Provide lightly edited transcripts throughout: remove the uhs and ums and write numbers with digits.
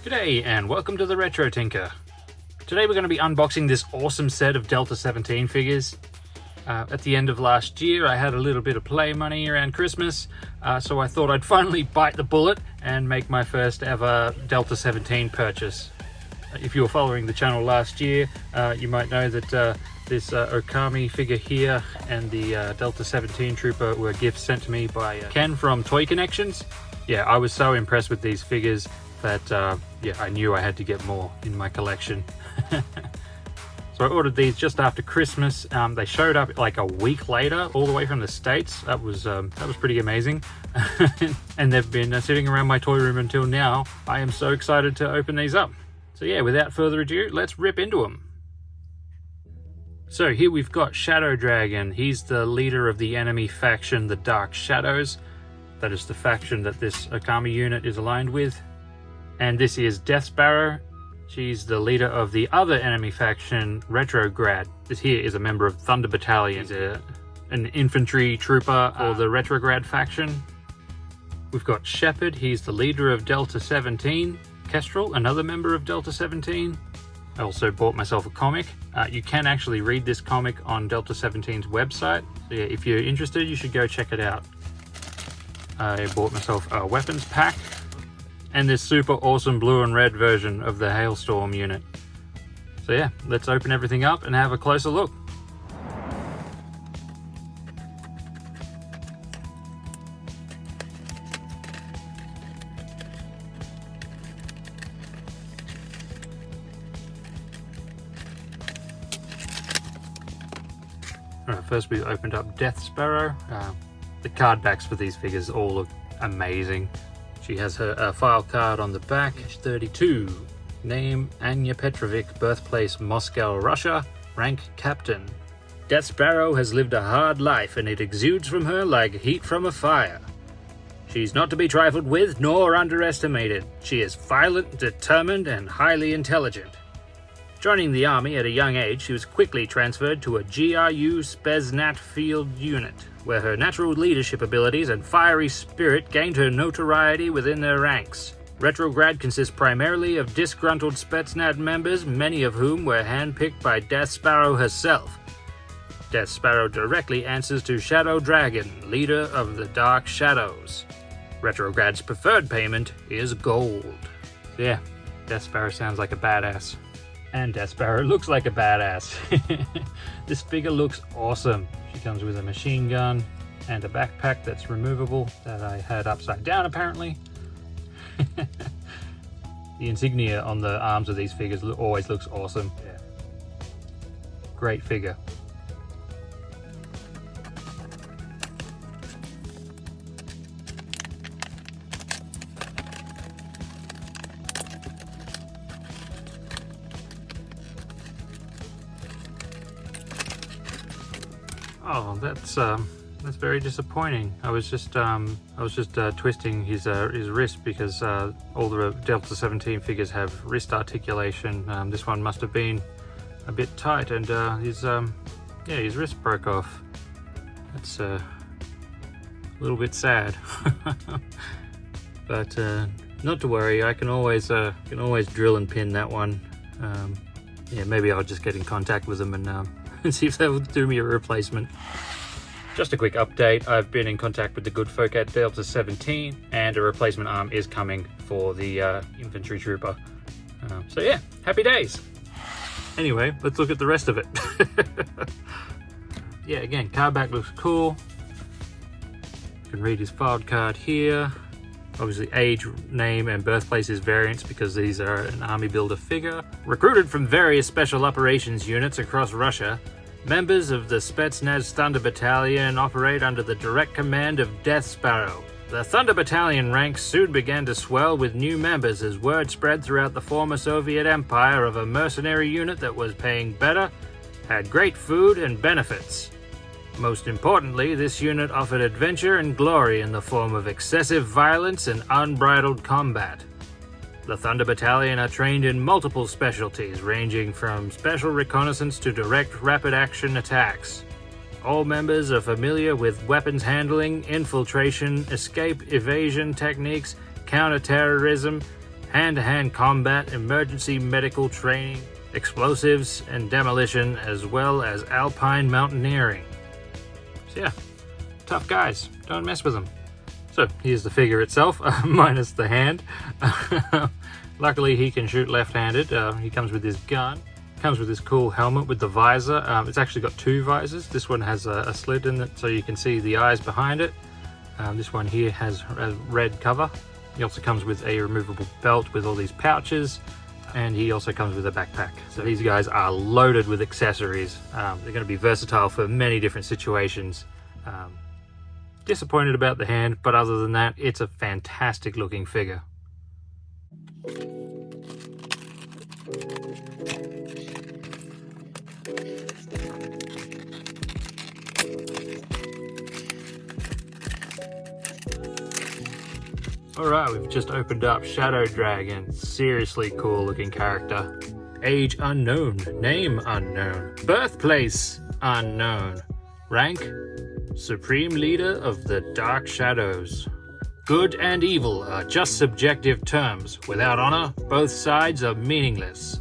G'day and welcome to the Retro Tinker. Today we're going to be unboxing this awesome set of Delta 17 figures. At the end of last year I had a little bit of play money around Christmas, so I thought I'd finally bite the bullet and make my first ever Delta 17 purchase. If you were following the channel last year, you might know that this Okami figure here and the Delta 17 Trooper were gifts sent to me by Ken from Toy Connections. Yeah, I was so impressed with these figures that I knew I had to get more in my collection. So I ordered these just after Christmas. They showed up like a week later, all the way from the States. That was pretty amazing. And they've been sitting around my toy room until now. I am so excited to open these up. So yeah, without further ado, let's rip into them. So here we've got Shadow Dragon. He's the leader of the enemy faction, the Dark Shadows. That is the faction that this Okami unit is aligned with. And this is Death Sparrow. She's the leader of the other enemy faction, Retrograd. This here is a member of Thunder Battalion. He's an infantry trooper for the Retrograd faction. We've got Shepard. He's the leader of Delta 17. Kestrel, another member of Delta 17. I also bought myself a comic. You can actually read this comic on Delta 17's website. So yeah, if you're interested, you should go check it out. I bought myself a weapons pack and this super awesome blue and red version of the Hailstorm unit. So yeah, let's open everything up and have a closer look. Alright, first we opened up Death Sparrow. The card backs for these figures all look amazing. She has her file card on the back, 32. Name, Anya Petrovic, birthplace, Moscow, Russia, rank, captain. Death Sparrow has lived a hard life and it exudes from her like heat from a fire. She's not to be trifled with nor underestimated. She is violent, determined, and highly intelligent. Joining the army at a young age, she was quickly transferred to a GRU Spetsnaz field unit, where her natural leadership abilities and fiery spirit gained her notoriety within their ranks. Retrograd consists primarily of disgruntled Spetsnaz members, many of whom were handpicked by Death Sparrow herself. Death Sparrow directly answers to Shadow Dragon, leader of the Dark Shadows. Retrograd's preferred payment is gold. Yeah, Death Sparrow sounds like a badass. And Death Sparrow looks like a badass. This figure looks awesome. She comes with a machine gun and a backpack that's removable that I had upside down apparently. The insignia on the arms of these figures always looks awesome. Yeah. Great figure. Oh, that's very disappointing. I was just twisting his wrist because all the Delta 17 figures have wrist articulation. This one must have been a bit tight, and his wrist broke off. That's a little bit sad, but not to worry. I can always drill and pin that one. Yeah, maybe I'll just get in contact with them and see if they'll do me a replacement. Just a quick update, I've been in contact with the good folk at Delta 17 and a replacement arm is coming for the infantry trooper. So yeah, happy days. Anyway, let's look at the rest of it. Yeah, again, card back looks cool. You can read his filed card here. Obviously age, name, and birthplace is variants because these are an army builder figure. Recruited from various special operations units across Russia, members of the Spetsnaz Thunder Battalion operate under the direct command of Death Sparrow. The Thunder Battalion ranks soon began to swell with new members as word spread throughout the former Soviet Empire of a mercenary unit that was paying better, had great food and benefits. Most importantly, this unit offered adventure and glory in the form of excessive violence and unbridled combat. The Thunder Battalion are trained in multiple specialties, ranging from special reconnaissance to direct rapid action attacks. All members are familiar with weapons handling, infiltration, escape evasion techniques, counter-terrorism, hand-to-hand combat, emergency medical training, explosives and demolition, as well as alpine mountaineering. So yeah, tough guys, don't mess with them. So here's the figure itself, minus the hand. Luckily he can shoot left-handed. He comes with his gun. Comes with this cool helmet with the visor. It's actually got two visors. This one has a slit in it so you can see the eyes behind it. This one here has a red cover. He also comes with a removable belt with all these pouches, and he also comes with a backpack. So these guys are loaded with accessories. They're going to be versatile for many different situations. Disappointed about the hand, but other than that, it's a fantastic looking figure. Alright, we've just opened up Shadow Dragon. Seriously cool looking character. Age unknown, name unknown, birthplace unknown, rank Supreme Leader of the Dark Shadows. Good and evil are just subjective terms. Without honor, both sides are meaningless.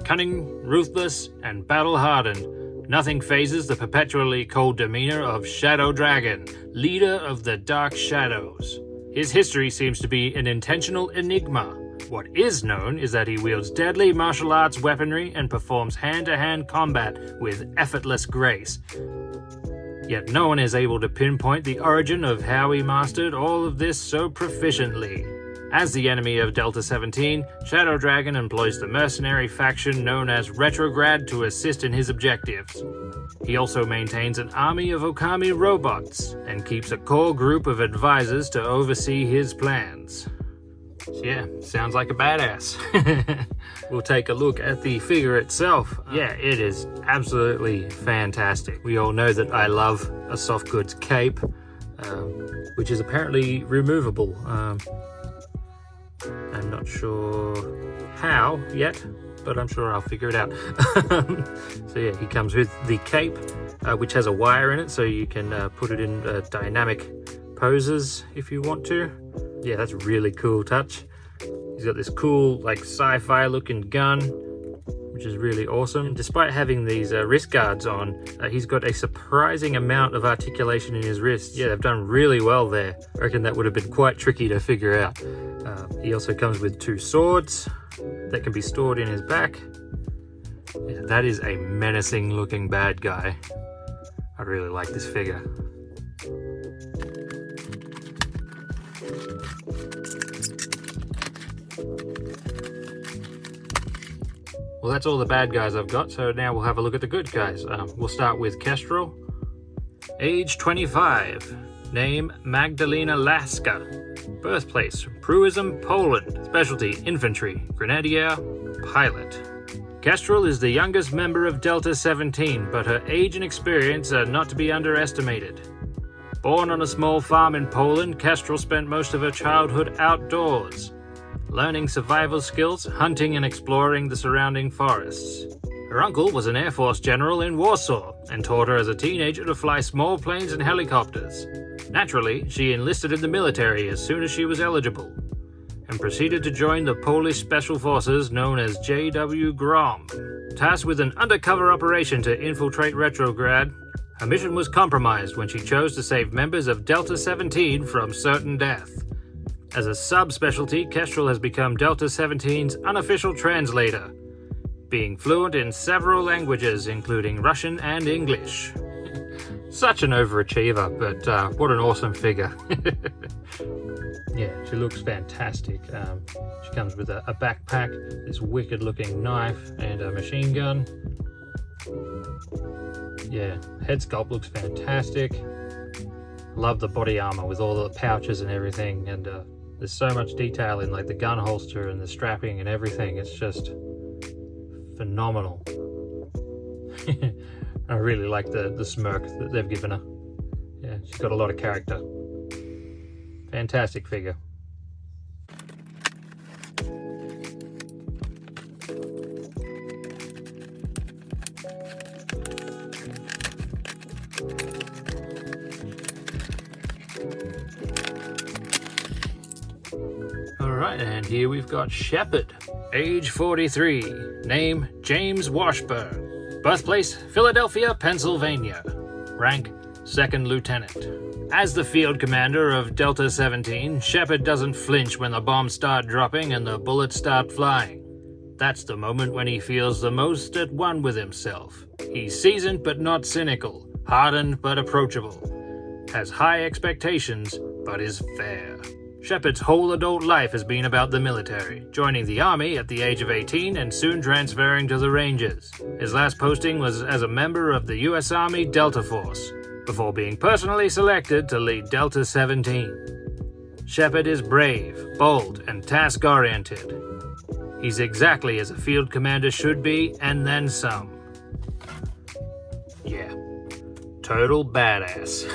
Cunning, ruthless, and battle-hardened, nothing phases the perpetually cold demeanor of Shadow Dragon, Leader of the Dark Shadows. His history seems to be an intentional enigma. What is known is that he wields deadly martial arts weaponry and performs hand-to-hand combat with effortless grace. Yet no one is able to pinpoint the origin of how he mastered all of this so proficiently. As the enemy of Delta 17, Shadow Dragon employs the mercenary faction known as Retrograd to assist in his objectives. He also maintains an army of Okami robots and keeps a core group of advisors to oversee his plans. So yeah, sounds like a badass. We'll take a look at the figure itself. Yeah, it is absolutely fantastic. We all know that I love a soft goods cape, which is apparently removable. I'm not sure how yet, but I'm sure I'll figure it out. So yeah, he comes with the cape, which has a wire in it, so you can put it in dynamic poses if you want to. Yeah, that's a really cool touch. He's got this cool, like, sci-fi looking gun, which is really awesome. And despite having these wrist guards on, he's got a surprising amount of articulation in his wrists. Yeah, they've done really well there. I reckon that would have been quite tricky to figure out. He also comes with two swords that can be stored in his back. Yeah, that is a menacing looking bad guy. I really like this figure. Well, that's all the bad guys I've got, so now we'll have a look at the good guys. We'll start with Kestrel. Age 25. Name Magdalena Laska. Birthplace Pruism, Poland. Specialty Infantry, Grenadier, Pilot. Kestrel is the youngest member of Delta 17, but her age and experience are not to be underestimated. Born on a small farm in Poland, Kestrel spent most of her childhood outdoors, learning survival skills, hunting and exploring the surrounding forests. Her uncle was an Air Force general in Warsaw and taught her as a teenager to fly small planes and helicopters. Naturally, she enlisted in the military as soon as she was eligible and proceeded to join the Polish Special Forces known as JW Grom. Tasked with an undercover operation to infiltrate Retrograd, her mission was compromised when she chose to save members of Delta 17 from certain death. As a subspecialty, Kestrel has become Delta 17's unofficial translator, being fluent in several languages, including Russian and English. Such an overachiever, but what an awesome figure. Yeah, she looks fantastic. She comes with a backpack, this wicked-looking knife, and a machine gun. Yeah, head sculpt looks fantastic. Love the body armor with all the pouches and everything, and there's so much detail in like the gun holster and the strapping and everything. It's just phenomenal. I really like the smirk that they've given her. Yeah, she's got a lot of character. Fantastic figure. Alright, and here we've got Shepard, age 43, name James Washburn, birthplace Philadelphia, Pennsylvania, rank 2nd Lieutenant. As the field commander of Delta 17, Shepard doesn't flinch when the bombs start dropping and the bullets start flying. That's the moment when he feels the most at one with himself. He's seasoned but not cynical, hardened but approachable, has high expectations but is fair. Shepard's whole adult life has been about the military, joining the Army at the age of 18 and soon transferring to the Rangers. His last posting was as a member of the U.S. Army Delta Force, before being personally selected to lead Delta 17. Shepard is brave, bold, and task-oriented. He's exactly as a field commander should be, and then some. Yeah, total badass.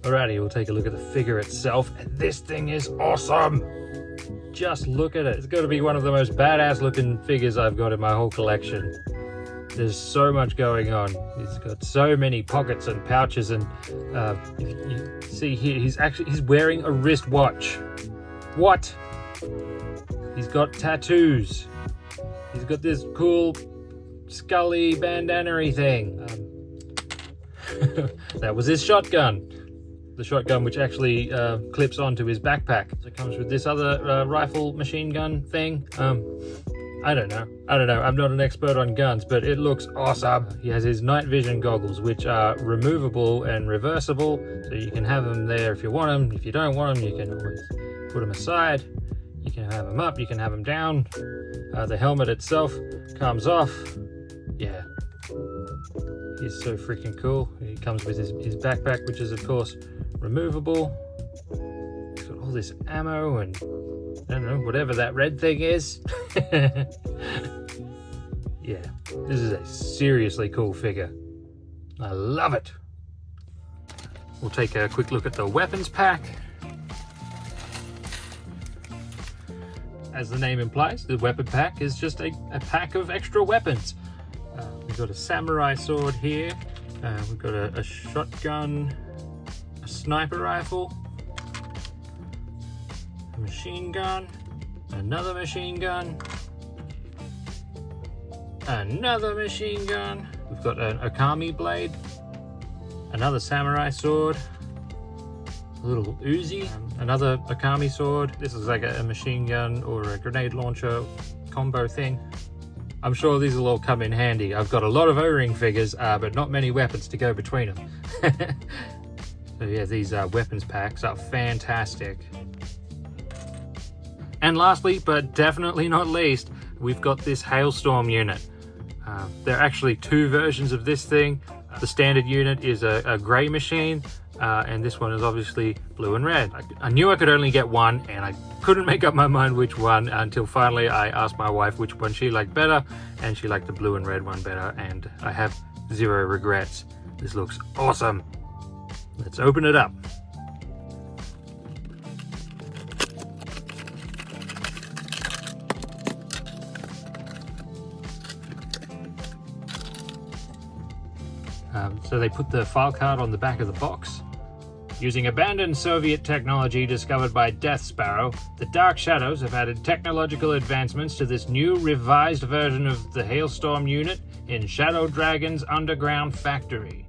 Alrighty, we'll take a look at the figure itself, and this thing is awesome! Just look at it. It's got to be one of the most badass looking figures I've got in my whole collection. There's so much going on. He's got so many pockets and pouches, and you see here, he's wearing a wristwatch. What? He's got tattoos. He's got this cool Scully bandana-y thing. That was his shotgun. The shotgun which actually clips onto his backpack. So it comes with this other rifle machine gun thing. I don't know. I'm not an expert on guns, but it looks awesome. He has his night vision goggles, which are removable and reversible, so you can have them there if you want them. If you don't want them, you can always put them aside. You can have them up, you can have them down. The helmet itself comes off. Yeah. He's so freaking cool. He comes with his backpack, which is of course removable. He's got all this ammo and I don't know, whatever that red thing is. Yeah, this is a seriously cool figure. I love it. We'll take a quick look at the weapons pack. As the name implies, the weapon pack is just a pack of extra weapons. We've got a samurai sword here. We've got a shotgun, a sniper rifle, a machine gun, another machine gun, another machine gun. We've got an Okami blade, another samurai sword, a little Uzi, another Okami sword. This is like a machine gun or a grenade launcher combo thing. I'm sure these will all come in handy. I've got a lot of O-ring figures, but not many weapons to go between them. So yeah, these weapons packs are fantastic. And lastly, but definitely not least, we've got this Hailstorm unit. There are actually two versions of this thing. The standard unit is a grey machine, and this one is obviously blue and red. I knew I could only get one, and I couldn't make up my mind which one until finally I asked my wife which one she liked better, and she liked the blue and red one better, and I have zero regrets. This looks awesome. Let's open it up. So they put the file card on the back of the box. Using abandoned Soviet technology discovered by Death Sparrow, the Dark Shadows have added technological advancements to this new revised version of the Hailstorm unit in Shadow Dragon's underground factory.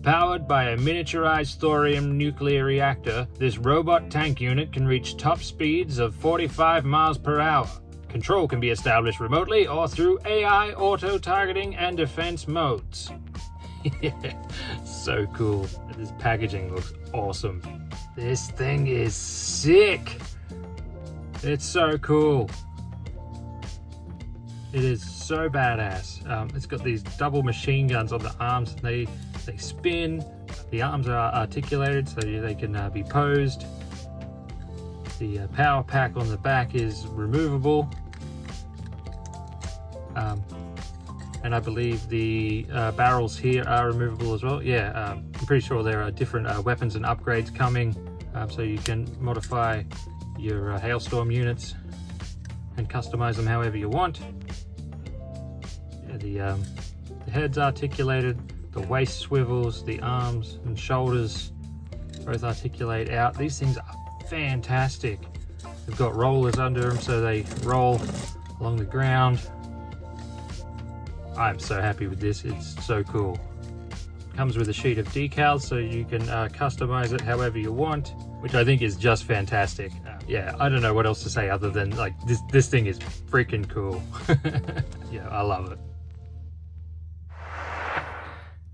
Powered by a miniaturized thorium nuclear reactor, this robot tank unit can reach top speeds of 45 miles per hour. Control can be established remotely or through AI auto-targeting and defense modes. So cool. This packaging looks awesome. This thing is sick. It's so cool. It is so badass. It's got these double machine guns on the arms. They spin. The arms are articulated so they can be posed. The power pack on the back is removable. And I believe the barrels here are removable as well. Yeah, I'm pretty sure there are different weapons and upgrades coming, so you can modify your Hailstorm units and customize them however you want. Yeah, the head's articulated, the waist swivels, the arms and shoulders both articulate out. These things are fantastic. They've got rollers under them so they roll along the ground. I'm so happy with this, it's so cool. Comes with a sheet of decals so you can customize it however you want, which I think is just fantastic. Yeah, I don't know what else to say other than like this thing is freaking cool. Yeah, I love it.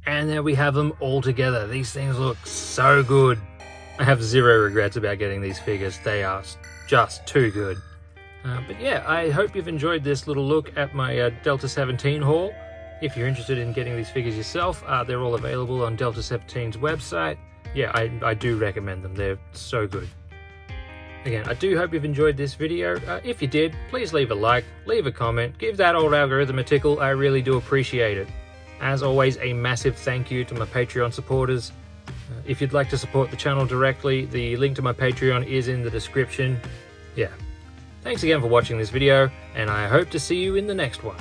And there we have them all together. These things look so good. I have zero regrets about getting these figures. They are just too good. But yeah, I hope you've enjoyed this little look at my Delta 17 haul. If you're interested in getting these figures yourself, they're all available on Delta 17's website. Yeah, I do recommend them. They're so good. Again, I do hope you've enjoyed this video. If you did, please leave a like, leave a comment, give that old algorithm a tickle. I really do appreciate it. As always, a massive thank you to my Patreon supporters. If you'd like to support the channel directly, the link to my Patreon is in the description. Yeah. Thanks again for watching this video, and I hope to see you in the next one.